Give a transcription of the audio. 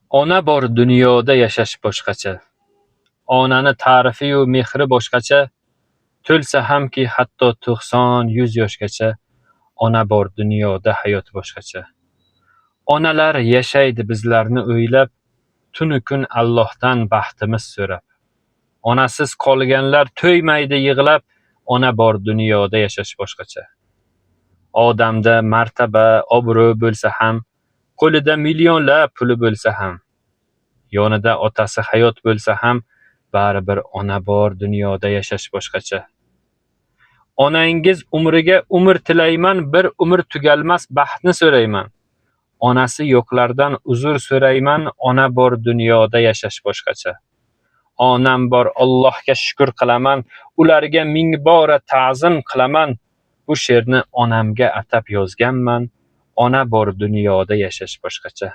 Ona bor dunyoda yashash boshqacha. Onani ta'rifi-yu mehri boshqacha. To'lsa hamki hatto 90-100 yoshgacha. Ona bor dunyoda hayot boshqacha. Onalar yashaydi bizlarni o'ylab, tunu kun Allohdan baxtimiz so'rab. Onasiz qolganlar to'ymaydi yig'lab, ona bor dunyoda yashash boshqacha. Odamda martaba, obro' bo'lsa ham, qo'lida millionlab puli bo'lsa ham, yonida otasi hayot bo'lsa ham, baribir ona bor dunyoda yashash boshqacha. Onangiz umriga umr tilayman, bir umr tugalmas baxtni so'rayman. Onasi yo'qlardan uzr so'rayman, ona bor dunyoda yashash boshqacha. Onam bor Allohga shukr qilaman, ularga ming bora ta'zim qilaman. Bu she'rni onamga atab yozganman. Ona bor dunyoda yashash boshqacha.